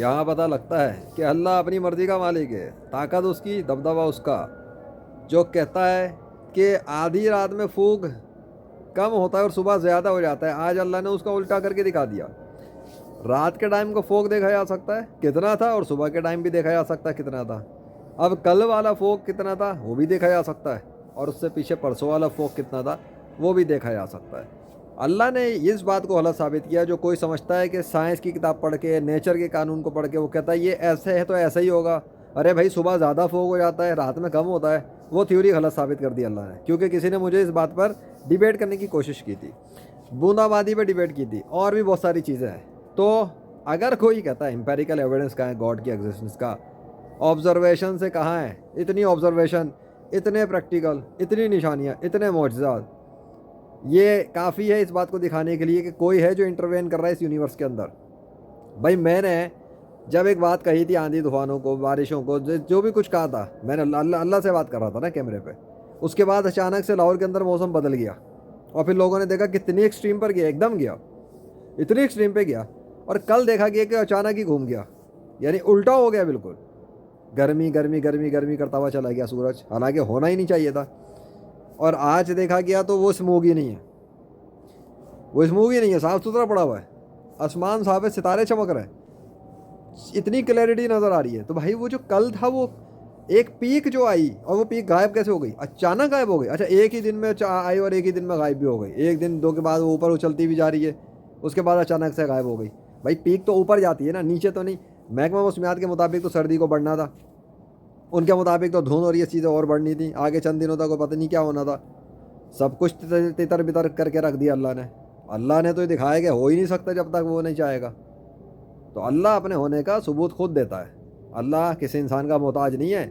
यहाँ पता लगता है कि अल्लाह अपनी मर्ज़ी का मालिक है, ताकत उसकी, दबदबा उसका। जो कहता है कि आधी रात में फूक कम होता है और सुबह ज़्यादा हो जाता है, आज अल्लाह ने उसका उल्टा करके दिखा दिया। रात के टाइम को फोक देखा जा सकता है कितना था, और सुबह के टाइम भी देखा जा सकता है कितना था। अब कल वाला फोक कितना था वो भी देखा जा सकता है, और उससे पीछे परसों वाला फोक कितना था वो भी देखा जा सकता है। अल्लाह ने इस बात को गलत साबित किया। जो कोई समझता है कि साइंस की किताब पढ़ के, नेचर के कानून को पढ़ के वो कहता है ये ऐसे है तो ऐसा ही होगा, अरे भाई सुबह ज़्यादा फोक हो जाता है रात में कम होता है, वो थ्योरी गलत साबित कर दी अल्लाह ने। क्योंकि किसी ने मुझे इस बात पर डिबेट करने की कोशिश की थी, बूंदाबांदी पे डिबेट की थी, और भी बहुत सारी चीज़ें हैं। तो अगर कोई कहता है एम्पेरिकल एविडेंस कहाँ है गॉड की एग्जिस्टेंस का, ऑब्जर्वेशन से कहाँ है, इतनी ऑब्जर्वेशन, इतने प्रैक्टिकल, इतनी निशानियाँ, इतने मौजज़ात, ये काफ़ी है इस बात को दिखाने के लिए कि कोई है जो इंटरवेन कर रहा है इस यूनिवर्स के अंदर। भाई मैंने जब एक बात कही थी आंधी तूफानों को, बारिशों को, जो भी कुछ कहा था, मैंने अल्लाह से बात कर रहा था ना कैमरे पे। उसके बाद अचानक से लाहौर के अंदर मौसम बदल गया, और फिर लोगों ने देखा कितनी एक्सट्रीम पर गया, एकदम गया, इतनी एक्सट्रीम पे गया। और कल देखा गया कि अचानक ही घूम गया, यानी उल्टा हो गया बिल्कुल। गर्मी गर्मी गर्मी गर्मी करता हुआ चला गया सूरज, हालांकि होना ही नहीं चाहिए था। और आज देखा गया तो वो स्मोक ही नहीं है, वो स्मोक ही नहीं है, साफ़ सुथरा पड़ा हुआ है, आसमान साफ है, सितारे चमक रहे हैं, इतनी क्लैरिटी नज़र आ रही है। तो भाई वो जो कल था वो एक पीक जो आई, और वो पीक गायब कैसे हो गई, अचानक गायब हो गई। अच्छा एक ही दिन में आई और एक ही दिन में गायब भी हो गई, एक दिन दो के बाद वो ऊपर उछलती भी जा रही है, उसके बाद अचानक से गायब हो गई। भाई पीक तो ऊपर जाती है ना, नीचे तो नहीं। महकमा मौसमियात के मुताबिक तो सर्दी को बढ़ना था, उनके मुताबिक तो धुंध और ये चीज़ें और बढ़नी थी, आगे चंद दिनों तक को पता नहीं क्या होना था। सब कुछ तितर बितर करके रख दिया अल्लाह ने। अल्लाह ने तो ये दिखाया कि हो ही नहीं सकता जब तक वो नहीं चाहेगा। तो अल्लाह अपने होने का सबूत खुद देता है। अल्लाह किसी इंसान का मोहताज नहीं है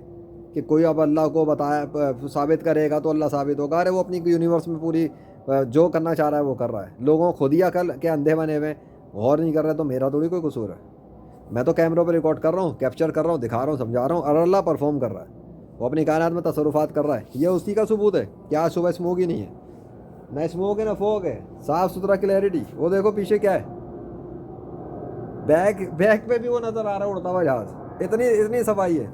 कि कोई अब अल्लाह को बताया साबित करेगा तो अल्लाह साबित होगा। अरे वो अपनी यूनिवर्स में पूरी जो करना चाह रहा है वो कर रहा है। लोगों खुद ही अकल के अंधे बने हुए गौर नहीं कर रहे, तो मेरा थोड़ी कोई कसूर है। मैं तो कैमरों पर रिकॉर्ड कर रहा हूँ, कैप्चर कर रहा हूँ, दिखा रहा हूँ, समझा रहा हूँ, और अल्लाह परफॉर्म कर रहा है, वो अपनी कायनात में तसरुफात कर रहा है। ये उसी का सबूत है कि आज सुबह स्मोक ही नहीं है, ना स्मोक है ना फोक है, साफ़ सुथरा क्लैरिटी। वो देखो पीछे क्या है, बैग बैग पे भी वो नज़र आ रहा है उड़ता हुआ जहाज़, इतनी इतनी सफाई है,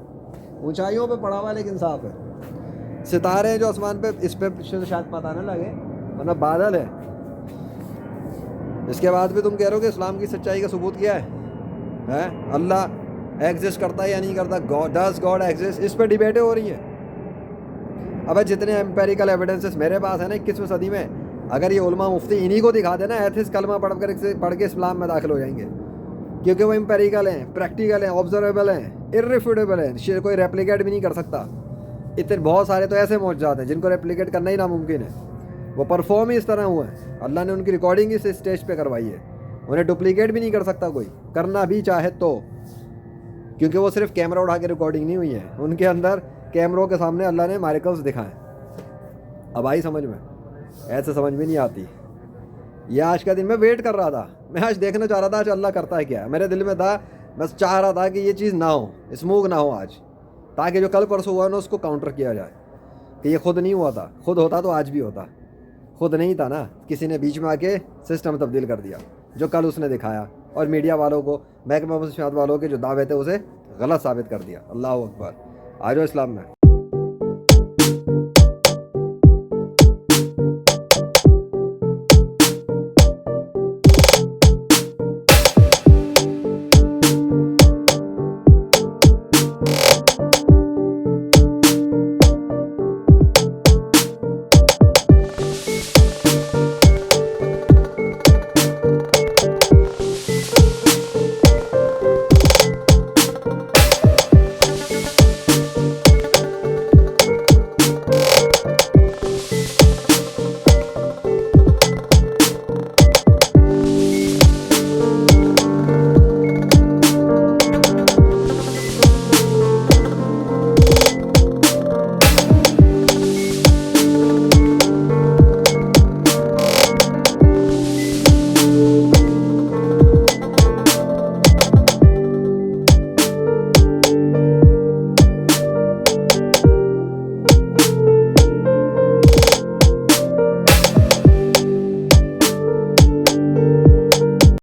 ऊंचाइयों पे पड़ा हुआ लेकिन साफ है। सितारे हैं जो आसमान पे, इस पे शायद पता ना लगे वरना बादल है। इसके बाद भी तुम कह रहे हो कि इस्लाम की सच्चाई का सबूत क्या है? अल्लाह एग्जिस्ट करता है या नहीं करता, गॉड डज गॉड एग्जिस्ट, इस पर डिबेटें हो रही हैं। अब जितने एम्पेरिकल एविडेंसेस मेरे पास है ना 21वीं सदी में, अगर ये उलमा मुफ्ती इन्हीं को दिखा देना, एथिस्ट कलमा पढ़ के इस्लाम में दाखिल हो जाएंगे, क्योंकि वो एम्पेरिकल हैं, प्रैक्टिकल हैं, ऑब्जर्वेबल हैं, इर्रिफ्यूटेबल हैं, कोई रेप्लिकेट भी नहीं कर सकता। इतने बहुत सारे तो ऐसे मौजूद हैं जिनको रेप्लिकेट करना ही नामुमकिन है। वो परफॉर्म ही इस तरह हुआ है, अल्लाह ने उनकी रिकॉर्डिंग इस स्टेज पे करवाई है, उन्हें डुप्लीकेट भी नहीं कर सकता कोई, करना भी चाहे तो। क्योंकि वो सिर्फ कैमरा उठा के रिकॉर्डिंग नहीं हुई है, उनके अंदर कैमरों के सामने अल्लाह ने मारिकल्स दिखाए। अब आई समझ में? ऐसे समझ में नहीं आती। ये आज का दिन मैं वेट कर रहा था, मैं आज देखना चाह रहा था आज अल्लाह करता है क्या। मेरे दिल में था, बस चाह रहा था कि ये चीज़ ना हो, स्मोक ना हो आज, ताकि जो कल परसों हुआ ना उसको काउंटर किया जाए कि ये खुद नहीं हुआ था, खुद होता तो आज भी होता। खुद नहीं था ना, किसी ने बीच में आके सिस्टम तब्दील कर दिया, जो कल उसने दिखाया, और मीडिया वालों को, महकमा मौसमियात वालों के जो दावे थे उसे गलत साबित कर दिया। अल्लाह अकबर। आ जाओ इस्लाम में।